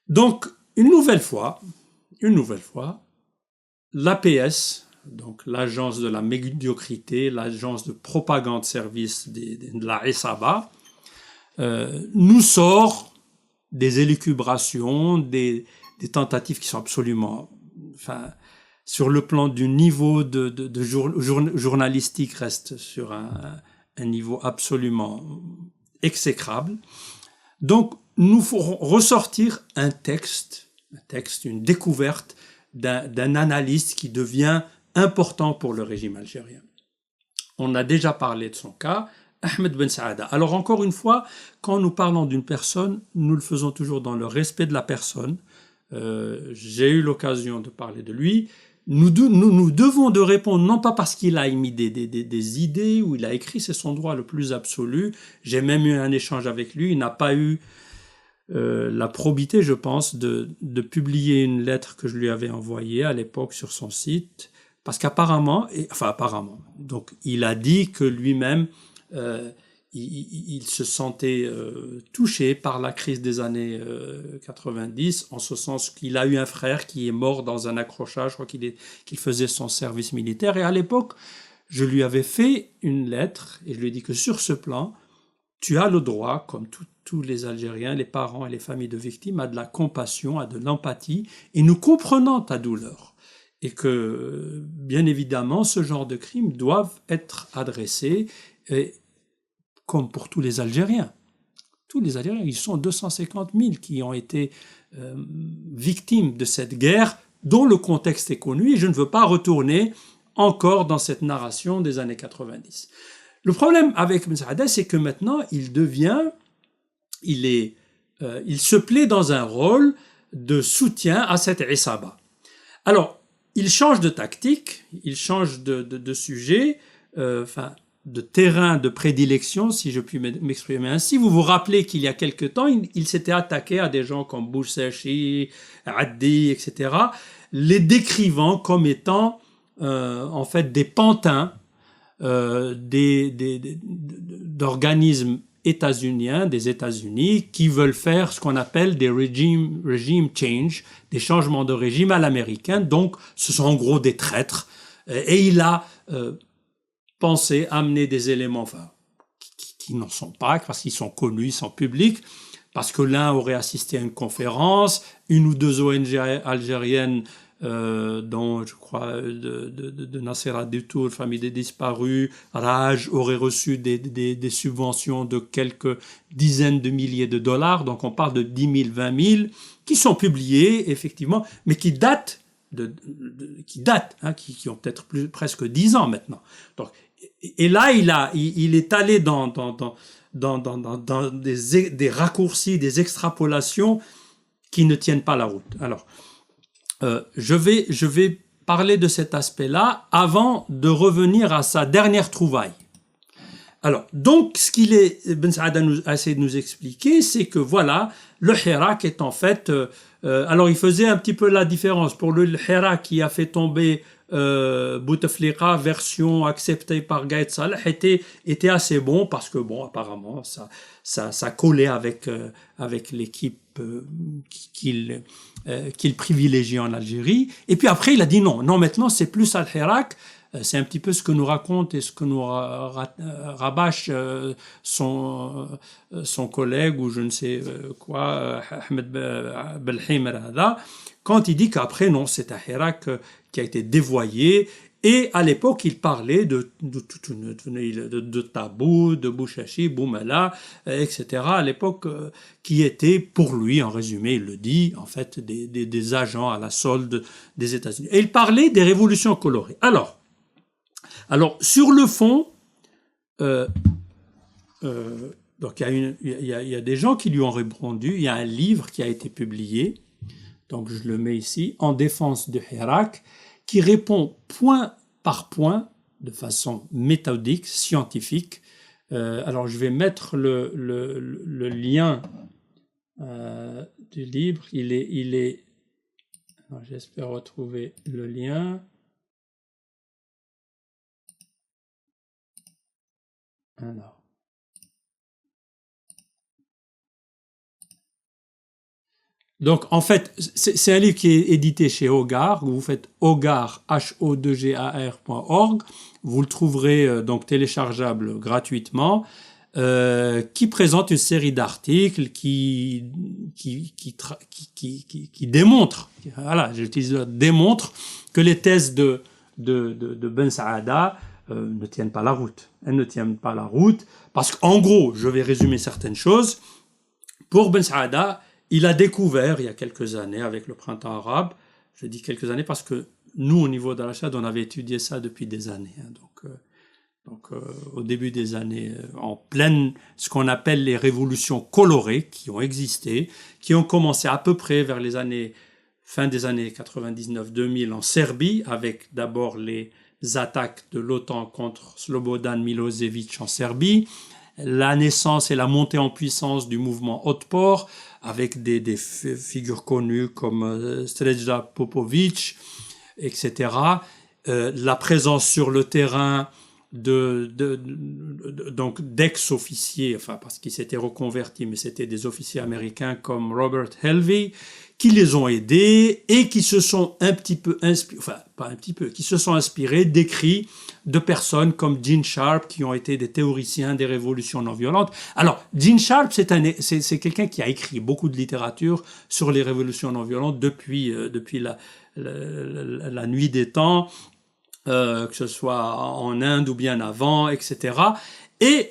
Donc, une nouvelle fois, l'APS, donc l'agence de la médiocrité, l'agence de propagande service de la Isaba, nous sort des élucubrations, des tentatives qui sont absolument, enfin, sur le plan du niveau de journalistique, reste sur un niveau absolument exécrable. Donc, nous ferons ressortir un texte, une découverte d'un analyste qui devient important pour le régime algérien. On a déjà parlé de son cas, Ahmed Ben Saada. Alors encore une fois, quand nous parlons d'une personne, nous le faisons toujours dans le respect de la personne. J'ai eu l'occasion de parler de lui. Nous devons de répondre, non pas parce qu'il a émis des idées ou il a écrit, c'est son droit le plus absolu. J'ai même eu un échange avec lui, il n'a pas eu la probité, je pense, de publier une lettre que je lui avais envoyée à l'époque sur son site, parce qu'apparemment, donc il a dit que lui-même, il se sentait touché par la crise des années 90, en ce sens qu'il a eu un frère qui est mort dans un accrochage, je crois qu'il faisait son service militaire, et à l'époque, je lui avais fait une lettre, et je lui ai dit que sur ce plan, tu as le droit, comme tous les Algériens, les parents et les familles de victimes, à de la compassion, à de l'empathie, et nous comprenons ta douleur. Et que, bien évidemment, ce genre de crimes doivent être adressés, comme pour tous les Algériens. Tous les Algériens, ils sont 250 000 qui ont été victimes de cette guerre, dont le contexte est connu, et je ne veux pas retourner encore dans cette narration des années 90. Le problème avec Ben Saada, c'est que maintenant, il se plaît dans un rôle de soutien à cette Isaba. Alors, il change de tactique, il change de sujet, de terrain de prédilection, si je puis m'exprimer ainsi. Vous vous rappelez qu'il y a quelque temps, il s'était attaqué à des gens comme Boursachi, Addi, etc., les décrivant comme étant en fait des pantins d'organismes états-uniens, des États-Unis, qui veulent faire ce qu'on appelle des regime change, des changements de régime à l'américaine. Donc, ce sont en gros des traîtres. Et il a pensé amener des éléments qui n'en sont pas, parce qu'ils sont connus, ils sont publics, parce que l'un aurait assisté à une conférence, une ou deux ONG algériennes dont je crois de Nasser Aditour, famille des disparus, Raj aurait reçu des subventions de quelques dizaines de milliers de dollars, donc on parle de 10 000, 20 000, qui sont publiés effectivement, mais qui datent qui ont peut-être presque 10 ans maintenant. Donc, et là, il est allé dans des raccourcis, des extrapolations qui ne tiennent pas la route. Alors, je vais parler de cet aspect-là avant de revenir à sa dernière trouvaille. Alors, donc, ce qu'il est, Ben Saada a essayé de nous expliquer, c'est que voilà, le Hirak est en fait... alors, il faisait un petit peu la différence. Pour le Hirak qui a fait tomber Bouteflika, version acceptée par Gaïd Salah, était assez bon parce que, bon, apparemment, ça collait avec l'équipe qu'il privilégie en Algérie. Et puis après, il a dit non, maintenant, c'est plus Al-Hirak. C'est un petit peu ce que nous raconte et ce que nous rabâche son collègue ou je ne sais quoi, Ahmed Belhim Rada, quand il dit qu'après, non, c'est un Hirak qui a été dévoyé. Et à l'époque, il parlait de Tabou, de Bouchachi, Boumela, etc. À l'époque, qui étaient pour lui, en résumé, il le dit, en fait, des agents à la solde des États-Unis. Et il parlait des révolutions colorées. Alors, sur le fond, donc il y a des gens qui lui ont répondu. Il y a un livre qui a été publié, donc je le mets ici, En défense de Hirak, qui répond point par point, de façon méthodique, scientifique. Alors je vais mettre le lien du livre. J'espère retrouver le lien. Alors. Donc, en fait, c'est un livre qui est édité chez Hogar. Vous faites hogar, HODGAR.org. Vous le trouverez donc téléchargeable gratuitement, qui présente une série d'articles qui démontrent, voilà, j'utilise le démontre que les thèses de Ben Saada ne tiennent pas la route. Elles ne tiennent pas la route parce qu'en gros, je vais résumer certaines choses. Pour Ben Saada, il a découvert il y a quelques années avec le printemps arabe, je dis quelques années parce que nous au niveau d'Al-Achad on avait étudié ça depuis des années, hein, donc au début des années, en pleine ce qu'on appelle les révolutions colorées qui ont existé, qui ont commencé à peu près vers les années fin des années 99-2000 en Serbie avec d'abord les attaques de l'OTAN contre Slobodan Milosevic en Serbie, la naissance et la montée en puissance du mouvement Otpor, avec des figures connues comme Srećko Popović, etc. La présence sur le terrain donc d'ex-officiers, enfin parce qu'ils s'étaient reconvertis, mais c'était des officiers américains comme Robert Helvey, qui les ont aidés et qui se sont un petit peu inspirés, enfin pas un petit peu, qui se sont inspirés d'écrits de personnes comme Gene Sharp, qui ont été des théoriciens des révolutions non violentes. Alors, Gene Sharp, c'est quelqu'un qui a écrit beaucoup de littérature sur les révolutions non violentes depuis la nuit des temps, que ce soit en Inde ou bien avant, etc. Et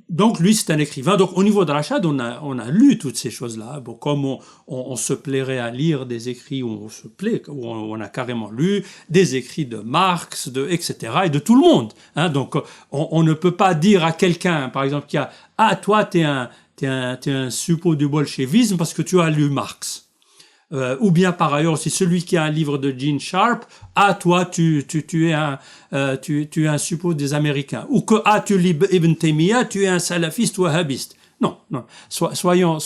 donc lui c'est un écrivain. Donc au niveau de Rachad, on a lu toutes ces choses-là. Bon, comme on se plairait à lire des écrits où on se plaît, où on a carrément lu des écrits de Marx, etc. et de tout le monde. Hein. Donc on ne peut pas dire à quelqu'un, par exemple, qui a toi t'es un suppôt du bolchevisme parce que tu as lu Marx. Ou bien par ailleurs aussi celui qui a un livre de Gene Sharp, toi tu es un suppôt des Américains, ou que tu lis Ibn Taymiyyah, tu es un salafiste ou wahhabiste. Non, soyons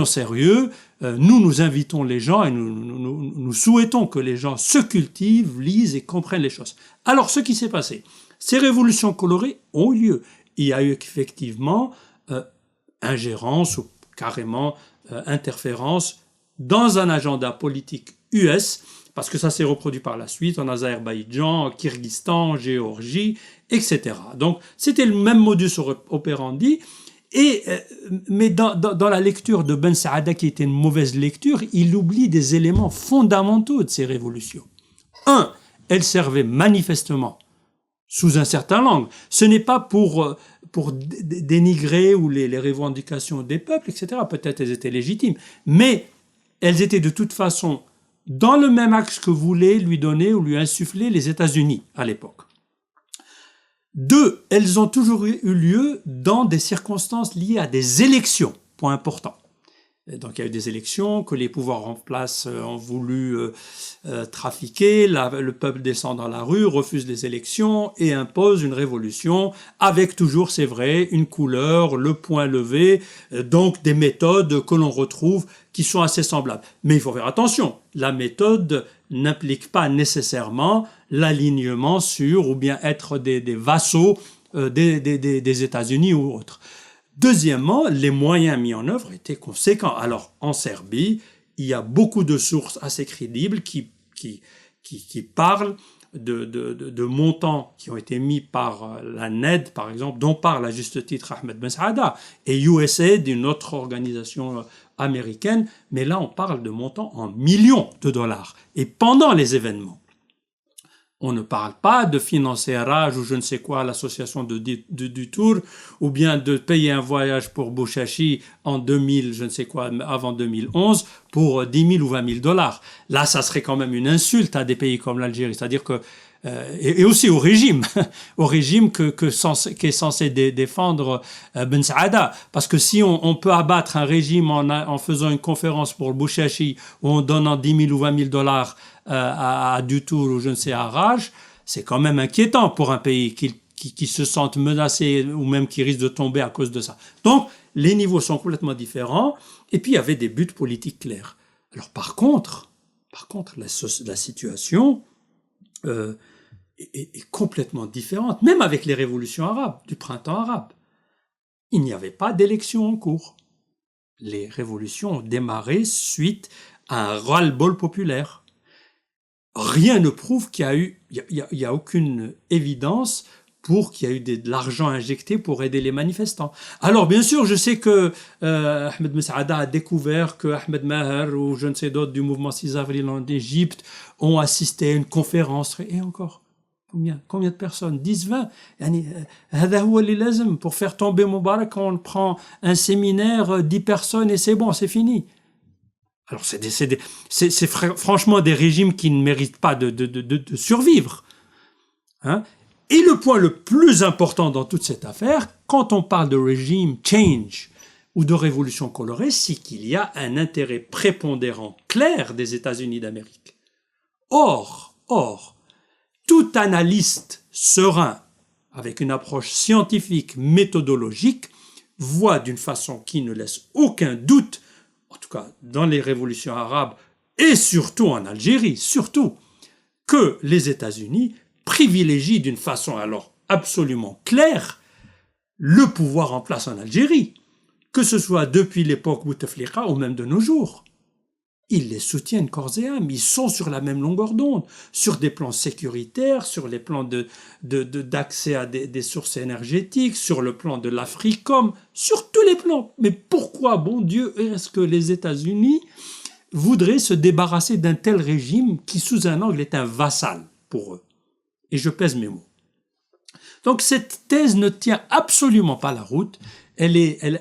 sérieux. Nous invitons les gens et nous souhaitons que les gens se cultivent, lisent et comprennent les choses. Alors ce qui s'est passé, ces révolutions colorées ont eu lieu. Il y a eu effectivement ingérence ou carrément interférence dans un agenda politique US, parce que ça s'est reproduit par la suite en Azerbaïdjan, en Kyrgyzstan, en Géorgie, etc. Donc c'était le même modus operandi, mais dans la lecture de Ben Saada, qui était une mauvaise lecture, il oublie des éléments fondamentaux de ces révolutions. Un, elles servaient manifestement sous un certain angle. Ce n'est pas pour dénigrer ou les revendications des peuples, etc. Peut-être elles étaient légitimes, mais elles étaient de toute façon dans le même axe que voulaient lui donner ou lui insuffler les États-Unis à l'époque. Deux, elles ont toujours eu lieu dans des circonstances liées à des élections, point important. Donc il y a eu des élections que les pouvoirs en place ont voulu trafiquer, le peuple descend dans la rue, refuse les élections et impose une révolution avec toujours, c'est vrai, une couleur, le poing levé, donc des méthodes que l'on retrouve qui sont assez semblables. Mais il faut faire attention, la méthode n'implique pas nécessairement l'alignement sur ou bien être des vassaux des États-Unis ou autres. Deuxièmement, les moyens mis en œuvre étaient conséquents. Alors, en Serbie, il y a beaucoup de sources assez crédibles qui parlent de montants qui ont été mis par la NED, par exemple, dont parle à juste titre Ahmed Ben Saada, et USAID, une autre organisation américaine, mais là, on parle de montants en millions de dollars, et pendant les événements. On ne parle pas de financer un rage ou je ne sais quoi, l'association du Tour, ou bien de payer un voyage pour Bouchachi en 2000, je ne sais quoi, avant 2011, pour 10 000 ou 20 000 dollars. Là, ça serait quand même une insulte à des pays comme l'Algérie. C'est-à-dire que, et aussi au régime qui est censé défendre Ben Saada. Parce que si on peut abattre un régime en faisant une conférence pour le Bouchachi ou en donnant 10 000 ou 20 000 dollars à Dutour ou je ne sais à Raj, c'est quand même inquiétant pour un pays qui se sente menacé ou même qui risque de tomber à cause de ça. Donc, les niveaux sont complètement différents et puis il y avait des buts politiques clairs. Alors par contre, la situation est complètement différente, même avec les révolutions arabes, du printemps arabe. Il n'y avait pas d'élection en cours. Les révolutions ont démarré suite à un ras-le-bol populaire. Rien ne prouve qu'il y a eu, il y a aucune évidence pour qu'il y a eu de l'argent injecté pour aider les manifestants. Alors bien sûr, je sais que Ahmed Mesada a découvert que Ahmed Maher ou je ne sais d'autres du mouvement 6 avril en Égypte ont assisté à une conférence. Et encore, combien de personnes? 10, 20. Pour faire tomber Moubarak, on prend un séminaire, 10 personnes et c'est bon, c'est fini. Alors c'est franchement des régimes qui ne méritent pas de survivre. Hein? Et le point le plus important dans toute cette affaire, quand on parle de régime change ou de révolution colorée, c'est qu'il y a un intérêt prépondérant clair des États-Unis d'Amérique. Or, tout analyste serein, avec une approche scientifique, méthodologique, voit d'une façon qui ne laisse aucun doute, en tout cas dans les révolutions arabes et surtout en Algérie, surtout, que les États-Unis privilégient d'une façon alors absolument claire le pouvoir en place en Algérie, que ce soit depuis l'époque Bouteflika ou même de nos jours. Ils les soutiennent corps et âme, ils sont sur la même longueur d'onde, sur des plans sécuritaires, sur les plans d'accès à des sources énergétiques, sur le plan de l'Africom, sur tous les plans. Mais pourquoi, bon Dieu, est-ce que les États-Unis voudraient se débarrasser d'un tel régime qui, sous un angle, est un vassal pour eux? Et je pèse mes mots. Donc cette thèse ne tient absolument pas la route. Elle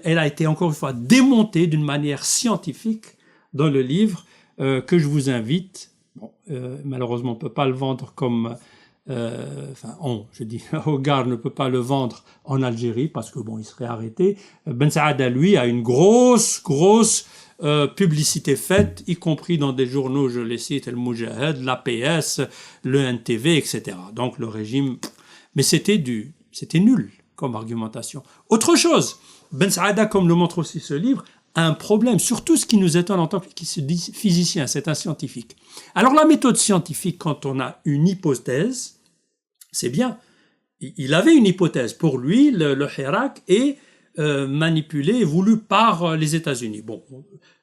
a été encore une fois démontée d'une manière scientifique dans le livre que je vous invite. Bon, malheureusement, on ne peut pas le vendre comme... Hogar ne peut pas le vendre en Algérie parce que bon, il serait arrêté. Ben Saada, lui, a une grosse publicité faite, y compris dans des journaux, je les cite, El Moujahid, l'APS, le NTV, etc. Donc le régime... Mais c'était nul comme argumentation. Autre chose, Ben Saada, comme le montre aussi ce livre, a un problème, surtout ce qui nous étonne en tant qu'il se dit physicien, c'est un scientifique. Alors la méthode scientifique, quand on a une hypothèse, c'est bien. Il avait une hypothèse. Pour lui, le Hirak est manipulé et voulu par les États-Unis. Bon,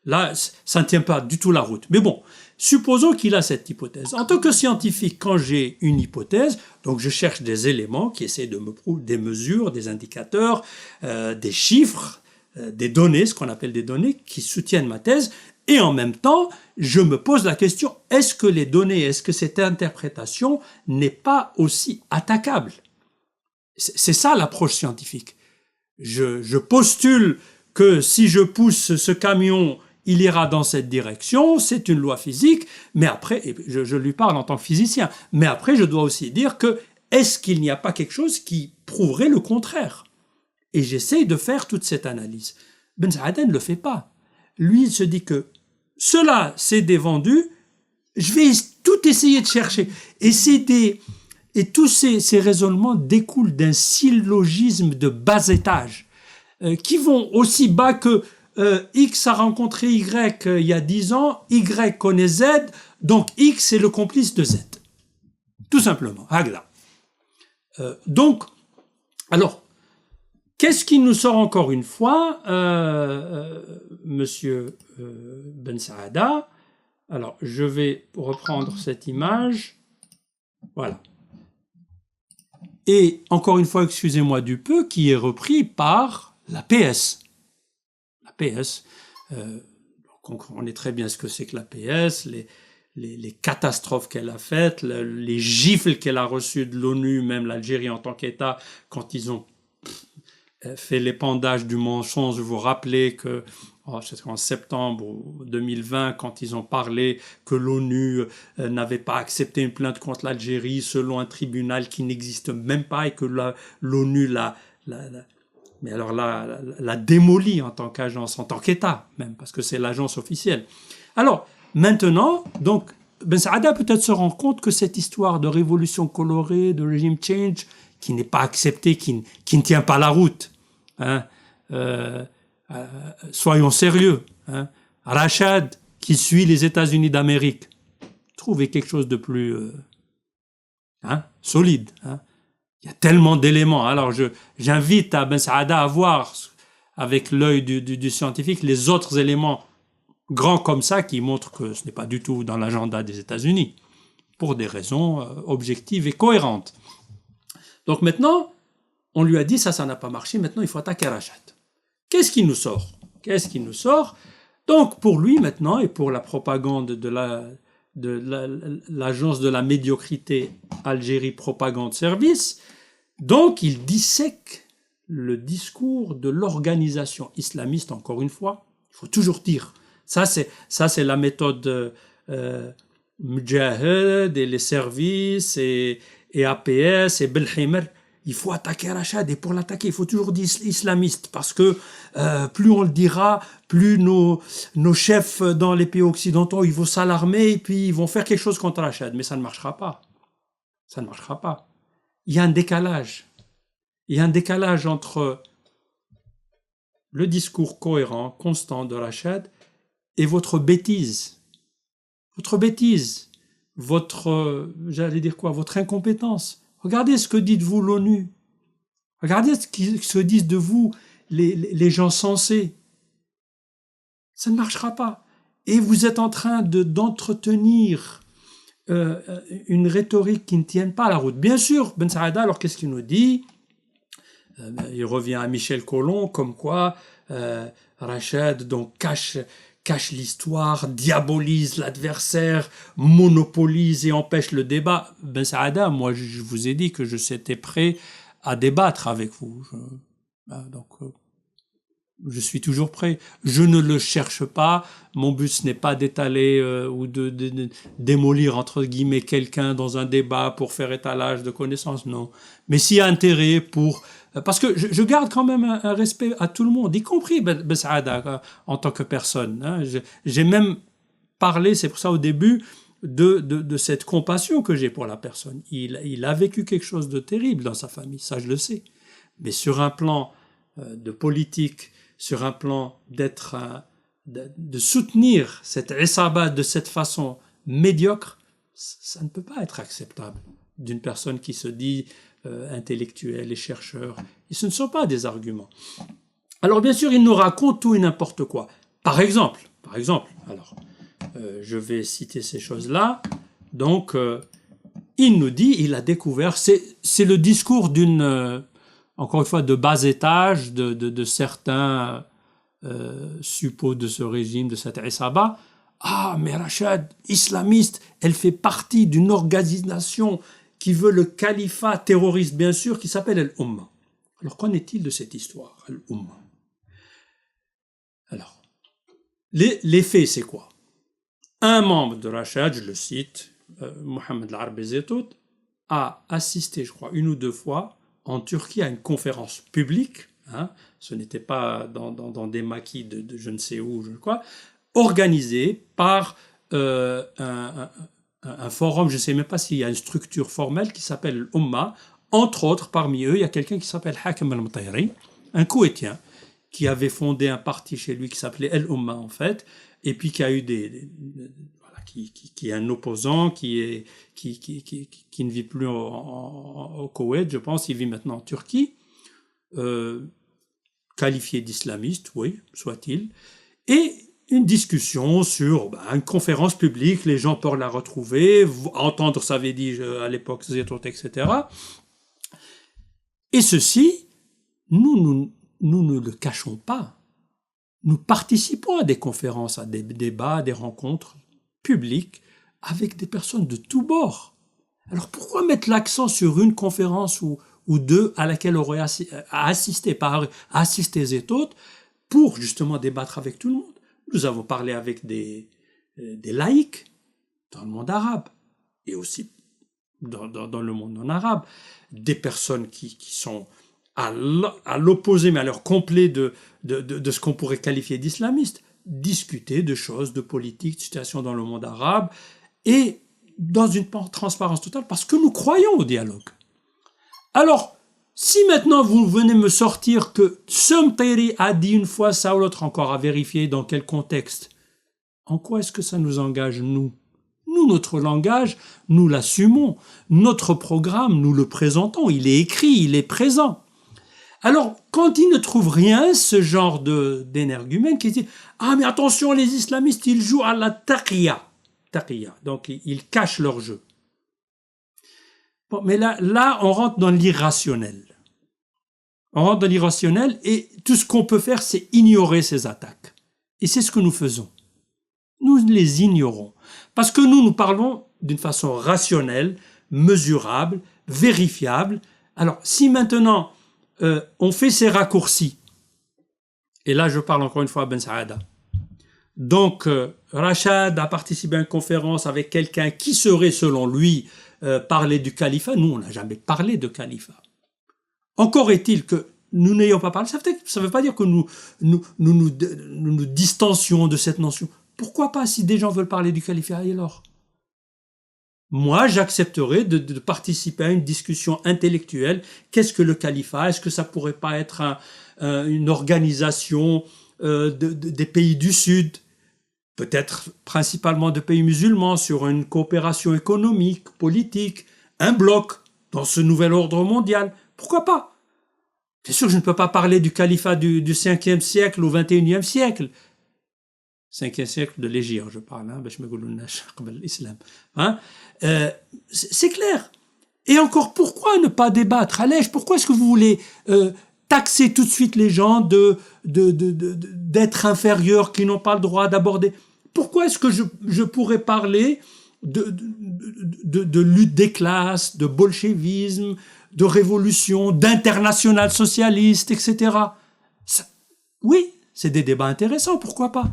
là, ça ne tient pas du tout la route. Mais bon, supposons qu'il a cette hypothèse. En tant que scientifique, quand j'ai une hypothèse, donc je cherche des éléments qui essaient de me prouver des mesures, des indicateurs, des chiffres, des données, ce qu'on appelle des données, qui soutiennent ma thèse. Et en même temps, je me pose la question, est-ce que les données, est-ce que cette interprétation n'est pas aussi attaquable? C'est ça l'approche scientifique. Je postule que si je pousse ce camion, il ira dans cette direction, c'est une loi physique, mais après, je lui parle en tant que physicien, mais après je dois aussi dire que est-ce qu'il n'y a pas quelque chose qui prouverait le contraire? Et j'essaie de faire toute cette analyse. Ben Saada ne le fait pas. Lui, il se dit que cela, c'est des vendus, je vais tout essayer de chercher. Et tous ces raisonnements découlent d'un syllogisme de bas étage, qui vont aussi bas que X a rencontré Y il y a 10 ans, Y connaît Z, donc X est le complice de Z. Tout simplement, Hagla. Donc, alors, qu'est-ce qui nous sort encore une fois, monsieur Ben Saada? Alors, je vais reprendre cette image. Voilà. Et encore une fois, excusez-moi du peu, qui est repris par l'APS. L'APS, on connaît très bien ce que c'est que l'APS, les catastrophes qu'elle a faites, les gifles qu'elle a reçues de l'ONU, même l'Algérie en tant qu'État, quand ils ont fait l'épandage du mensonge. Vous vous rappelez que c'est en septembre 2020, quand ils ont parlé que l'ONU n'avait pas accepté une plainte contre l'Algérie selon un tribunal qui n'existe même pas et que l'ONU l'a démolie en tant qu'agence, en tant qu'État même, parce que c'est l'agence officielle. Alors, maintenant, donc, Ben Saada peut-être se rend compte que cette histoire de révolution colorée, de régime change, qui n'est pas acceptée, qui ne tient pas la route, hein, soyons sérieux, hein. Rachad, qui suit les États-Unis d'Amérique, trouvez quelque chose de plus solide. Hein. Il y a tellement d'éléments. Alors, j'invite à Ben Saada à voir avec l'œil du scientifique les autres éléments grands comme ça qui montrent que ce n'est pas du tout dans l'agenda des États-Unis, pour des raisons objectives et cohérentes. Donc maintenant, on lui a dit ça n'a pas marché, maintenant il faut attaquer Rachad. Qu'est-ce qui nous sort? Donc pour lui maintenant, et pour la propagande de l'agence de la médiocrité Algérie Propagande Service, donc il dissèque le discours de l'organisation islamiste, encore une fois. Il faut toujours dire, ça c'est la méthode Mujahid et les services et APS et Belhimer. Il faut attaquer Rachad, et pour l'attaquer, il faut toujours dire islamiste, parce que plus on le dira, plus nos chefs dans les pays occidentaux, ils vont s'alarmer et puis ils vont faire quelque chose contre Rachad. Mais ça ne marchera pas. Ça ne marchera pas. Il y a un décalage. Il y a un décalage entre le discours cohérent, constant de Rachad et votre bêtise. J'allais dire quoi? Votre incompétence. Regardez ce que dit de vous l'ONU. Regardez ce que disent de vous les gens sensés. Ça ne marchera pas. Et vous êtes en train d'entretenir une rhétorique qui ne tient pas la route. Bien sûr, Ben Saada, alors qu'est-ce qu'il nous dit? Il revient à Michel Colomb, comme quoi Rachad donc cache l'histoire, diabolise l'adversaire, monopolise et empêche le débat. Ben Saada, moi je vous ai dit que j'étais prêt à débattre avec vous. Je suis toujours prêt. Je ne le cherche pas. Mon but ce n'est pas d'étaler ou de démolir entre guillemets quelqu'un dans un débat pour faire étalage de connaissances, non. Mais s'il y a intérêt parce que je garde quand même un respect à tout le monde, y compris Ben Saada en tant que personne. Hein. J'ai même parlé, c'est pour ça au début, de cette compassion que j'ai pour la personne. Il a vécu quelque chose de terrible dans sa famille, ça je le sais. Mais sur un plan de politique, sur un plan de soutenir cette isaba de cette façon médiocre, ça ne peut pas être acceptable d'une personne qui se dit intellectuels et chercheurs. Et ce ne sont pas des arguments. Alors bien sûr, il nous raconte tout et n'importe quoi. Par exemple, alors, je vais citer ces choses-là. Donc, il nous dit, il a découvert, c'est le discours encore une fois, de bas étage de certains suppôts de ce régime, de cette Isaba. Ah, mais Rachad, islamiste, elle fait partie d'une organisation qui veut le califat terroriste, bien sûr, qui s'appelle Al-Umma. Alors, qu'en est-il de cette histoire, Al-Umma? Alors, les faits, c'est quoi? Un membre de Rachad, je le cite, Mohamed Al-Arbi Zetout, a assisté, je crois, 1 ou 2 fois en Turquie à une conférence publique, hein, ce n'était pas dans des maquis de je ne sais où, je crois, organisée par un forum, je ne sais même pas s'il y a une structure formelle qui s'appelle Umma. Entre autres, parmi eux, il y a quelqu'un qui s'appelle Hakim al-Mutayri, un Koweïtien, qui avait fondé un parti chez lui qui s'appelait El Umma, en fait, et puis qui a eu qui est un opposant, qui ne vit plus au Koweït, je pense, il vit maintenant en Turquie, qualifié d'islamiste, oui, soit-il, et une discussion sur une conférence publique, les gens peuvent la retrouver, entendre ça avait dit à l'époque, etc. Et ceci, nous ne le cachons pas. Nous participons à des conférences, à des débats, à des rencontres publiques avec des personnes de tous bords. Alors pourquoi mettre l'accent sur une conférence ou 2 à laquelle aurait assisté Zetout pour justement débattre avec tout le monde? Nous avons parlé avec des laïcs dans le monde arabe et aussi dans le monde non arabe, des personnes qui sont à l'opposé, mais à l'heure complet de ce qu'on pourrait qualifier d'islamiste, discuter de choses, de politique, de situation dans le monde arabe, et dans une transparence totale, parce que nous croyons au dialogue. Alors, si maintenant vous venez me sortir que Sumteri a dit une fois ça ou l'autre, encore à vérifier dans quel contexte, en quoi est-ce que ça nous engage, nous? Nous, notre langage, nous l'assumons. Notre programme, nous le présentons. Il est écrit, il est présent. Alors, quand ils ne trouvent rien, ce genre d'énergumènes qui disent « Ah, mais attention, les islamistes, ils jouent à la taqiyya. » Taqiyya. Donc, ils cachent leur jeu. Bon, mais là, on rentre dans l'irrationnel. On rentre dans l'irrationnel et tout ce qu'on peut faire, c'est ignorer ces attaques. Et c'est ce que nous faisons. Nous les ignorons. Parce que nous parlons d'une façon rationnelle, mesurable, vérifiable. Alors, si maintenant on fait ces raccourcis, et là je parle encore une fois à Ben Saada, donc Rachad a participé à une conférence avec quelqu'un qui serait selon lui parler du califat. Nous, on n'a jamais parlé de califat. Encore est-il que nous n'ayons pas parlé, ça ne veut pas dire que nous distancions de cette notion. Pourquoi pas, si des gens veulent parler du califat, et alors? Moi, j'accepterais de participer à une discussion intellectuelle. Qu'est-ce que le califat? Est-ce que ça pourrait pas être une organisation des pays du Sud, peut-être principalement de pays musulmans, sur une coopération économique, politique, un bloc dans ce nouvel ordre mondial? Pourquoi pas? Bien sûr, je ne peux pas parler du califat du 5e siècle au 21e siècle. 5e siècle de l'Égypte, je parle, hein, c'est clair. Et encore, pourquoi ne pas débattre? Allez, pourquoi est-ce que vous voulez taxer tout de suite les gens d'être inférieurs, qui n'ont pas le droit d'aborder? Pourquoi est-ce que je pourrais parler de lutte des classes, de bolchevisme, de révolution, d'international socialiste, etc. Oui, c'est des débats intéressants, pourquoi pas?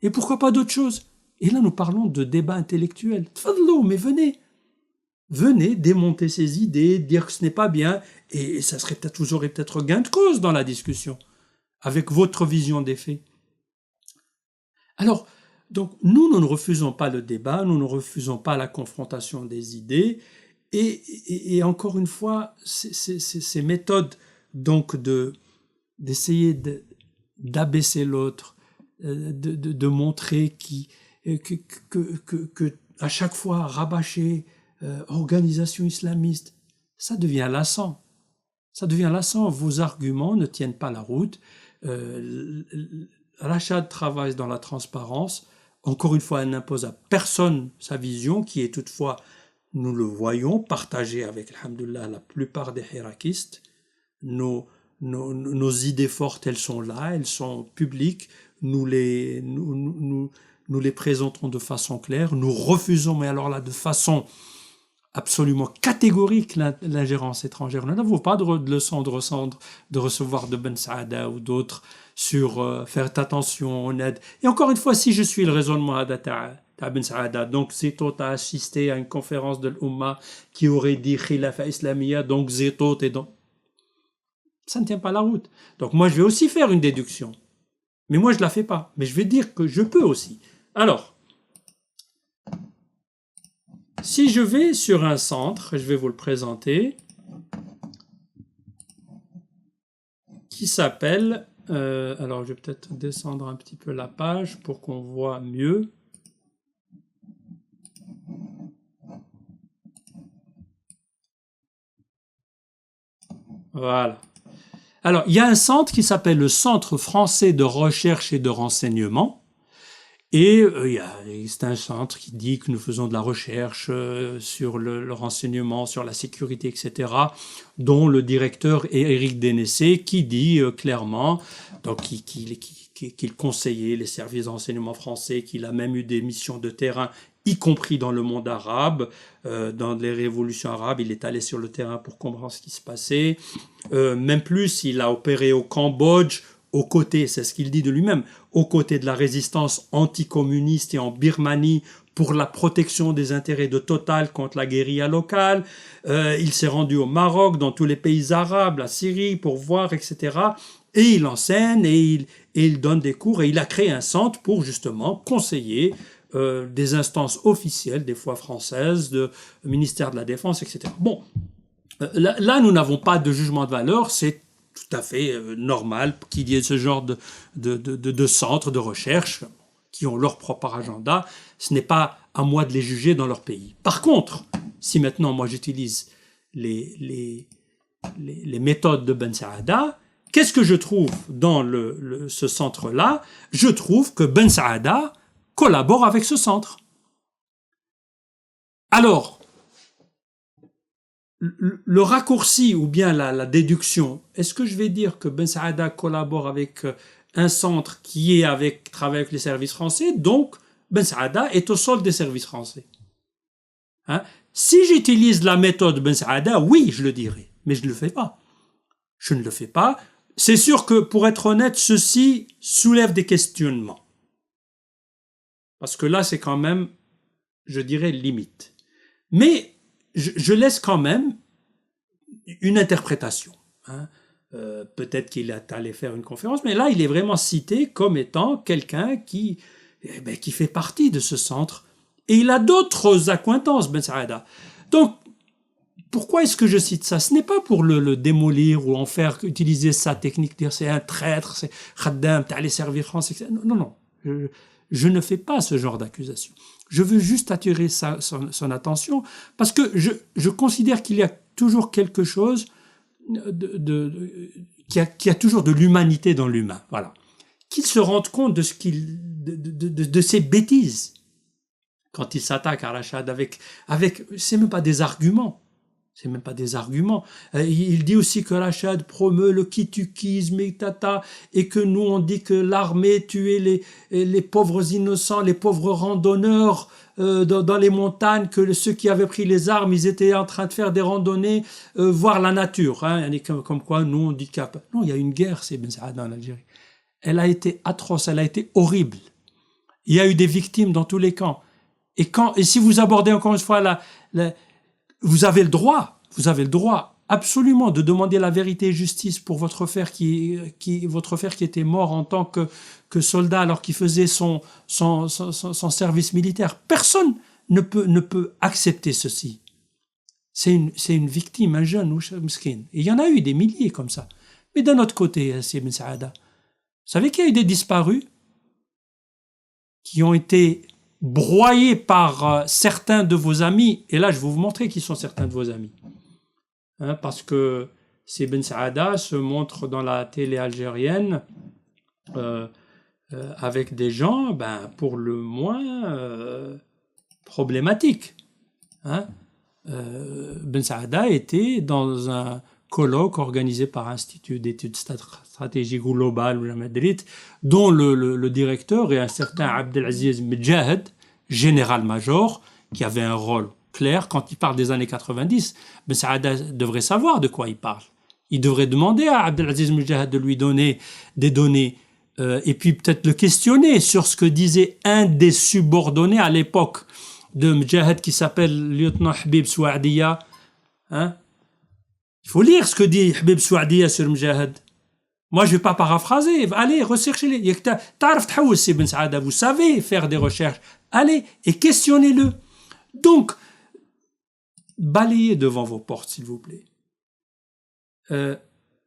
Et pourquoi pas d'autres choses? Et là, nous parlons de débats intellectuels. Tfadlou, mais venez. Venez démonter ces idées, dire que ce n'est pas bien, et ça serait peut-être, vous aurez peut-être gain de cause dans la discussion, avec votre vision des faits. Alors, donc, nous ne refusons pas le débat, nous ne refusons pas la confrontation des idées, et encore une fois, ces méthodes donc d'essayer d'abaisser l'autre, de montrer que à chaque fois rabâcher organisation islamiste, ça devient lassant. Ça devient lassant. Vos arguments ne tiennent pas la route. Rachad travaille dans la transparence. Encore une fois, elle n'impose à personne sa vision, qui est toutefois, nous le voyons, partagée avec, alhamdoulilah, la plupart des hirakistes. Nos idées fortes, elles sont là, elles sont publiques. Nous les présenterons de façon claire. Nous refusons, mais alors là, de façon absolument catégorique, l'ingérence étrangère. Nous n'avons pas de leçon de recevoir de Ben Saada ou d'autres sur faire attention, on aide. Et encore une fois, si je suis le raisonnement de Ben Saada, donc Zétot a assisté à une conférence de l'Umma qui aurait dit Khilafa Islamiyya, donc Zétot et donc... Ça ne tient pas la route. Donc moi, je vais aussi faire une déduction. Mais moi, je ne la fais pas. Mais je vais dire que je peux aussi. Alors, si je vais sur un centre, je vais vous le présenter, qui s'appelle... alors, je vais peut-être descendre un petit peu la page pour qu'on voit mieux. Voilà. Alors, il y a un centre qui s'appelle le Centre français de recherche et de renseignement. Et c'est un centre qui dit que nous faisons de la recherche sur le renseignement, sur la sécurité, etc., dont le directeur est Éric Dénessé, qui dit clairement qu'il conseillait les services de renseignement français, qu'il a même eu des missions de terrain, y compris dans le monde arabe, dans les révolutions arabes. Il est allé sur le terrain pour comprendre ce qui se passait. Même plus, il a opéré au Cambodge, aux côtés, c'est ce qu'il dit de lui-même, aux côtés de la résistance anticommuniste et en Birmanie pour la protection des intérêts de Total contre la guérilla locale. Il s'est rendu au Maroc, dans tous les pays arabes, la Syrie, pour voir, etc. Et il enseigne et il donne des cours et il a créé un centre pour justement conseiller des instances officielles, des fois françaises, de ministère de la Défense, etc. Bon, là nous n'avons pas de jugement de valeur, c'est tout à fait normal qu'il y ait ce genre de centres de recherche qui ont leur propre agenda. Ce n'est pas à moi de les juger dans leur pays. Par contre, si maintenant moi j'utilise les les méthodes de Ben Saada, qu'est-ce que je trouve dans ce centre-là? Je trouve que Ben Saada collabore avec ce centre. Alors, le raccourci ou bien la déduction, est-ce que je vais dire que Ben Saada collabore avec un centre qui travaille avec les services français, donc Ben Saada est au solde des services français? Hein? Si j'utilise la méthode Ben Saada, oui, je le dirais, mais je ne le fais pas. Je ne le fais pas. C'est sûr que, pour être honnête, ceci soulève des questionnements. Parce que là, c'est quand même, je dirais, limite. Mais je laisse quand même une interprétation. Hein. Peut-être qu'il est allé faire une conférence, mais là, il est vraiment cité comme étant quelqu'un qui fait partie de ce centre. Et il a d'autres accointances, Ben Saada. Donc, pourquoi est-ce que je cite ça? Ce n'est pas pour le démolir ou en faire utiliser sa technique, dire c'est un traître, c'est khaddam, t'es allé servir France, etc. Non, non. Je ne fais pas ce genre d'accusation. Je veux juste attirer son attention parce que je considère qu'il y a toujours quelque chose qui a toujours de l'humanité dans l'humain. Voilà. Qu'il se rende compte de de ses bêtises quand il s'attaque à Rachad avec c'est même pas des arguments. C'est même pas des arguments. Il dit aussi que Rachad promeut le kitukisme et que nous on dit que l'armée tuait les pauvres innocents, les pauvres randonneurs dans les montagnes, que ceux qui avaient pris les armes, ils étaient en train de faire des randonnées, voir la nature. Hein, comme quoi nous on dit qu'il y a... Non, il y a une guerre, c'est Ben Saada en Algérie. Elle a été atroce, elle a été horrible. Il y a eu des victimes dans tous les camps. Et si vous abordez encore une fois vous avez le droit absolument de demander la vérité et justice pour votre frère qui était mort en tant que soldat alors qu'il faisait son service militaire. Personne ne peut accepter ceci. C'est une victime, un jeune miskin. Et il y en a eu des milliers comme ça. Mais d'un autre côté, c'est Ben Saada. Vous savez qu'il y a eu des disparus qui ont été broyés par certains de vos amis, et là je vais vous montrer qui sont certains de vos amis. Hein, parce que ces Ben Saada se montrent dans la télé algérienne avec des gens, pour le moins problématiques. Hein. Ben Saada était dans un colloque organisé par l'Institut d'études stratégiques globales ou la Madrid, dont le directeur est un certain Abdelaziz Medjahed, général-major, qui avait un rôle clair. Quand il parle des années 90, Ben Saada devrait savoir de quoi il parle. Il devrait demander à Abdelaziz Medjahed de lui donner des données et puis peut-être le questionner sur ce que disait un des subordonnés à l'époque de Medjahed qui s'appelle lieutenant Habib Souadiya. Hein? Il faut lire ce que dit Habib Souadiya sur Medjahed. Moi, je ne vais pas paraphraser. Allez, recherchez-les. Vous savez faire des recherches. Allez et questionnez-le. Donc, balayez devant vos portes, s'il vous plaît.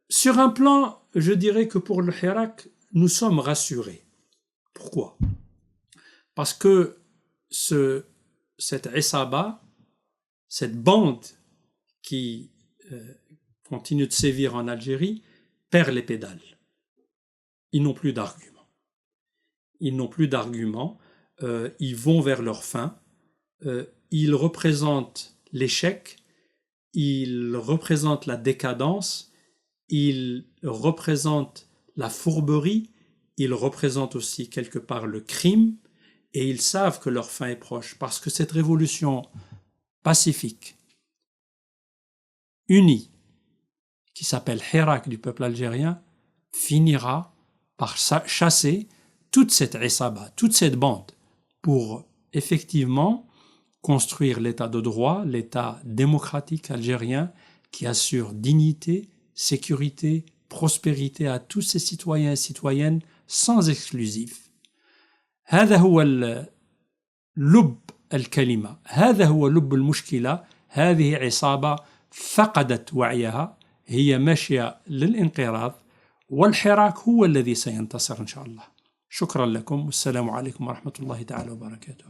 Sur un plan, je dirais que pour le Hirak, nous sommes rassurés. Pourquoi? Parce que cette Isaba, cette bande qui continue de sévir en Algérie, perd les pédales. Ils n'ont plus d'arguments. Ils vont vers leur fin. Ils représentent l'échec. Ils représentent la décadence. Ils représentent la fourberie. Ils représentent aussi quelque part le crime. Et ils savent que leur fin est proche. Parce que cette révolution pacifique, unie, qui s'appelle Hirak du peuple algérien, finira par chasser toute cette Isaba, toute cette bande, pour effectivement construire l'état de droit, l'état démocratique algérien qui assure dignité, sécurité, prospérité à tous ses citoyens et citoyennes sans exclusif. هذا هو لب الكلمة، هذا هو لب المشكلة. هذه عصابة فقدت وعيها، هي ماشية للانقراض، والحراك هو الذي سينتصر إن شاء الله. شكرا لكم والسلام عليكم ورحمة الله تعالى وبركاته.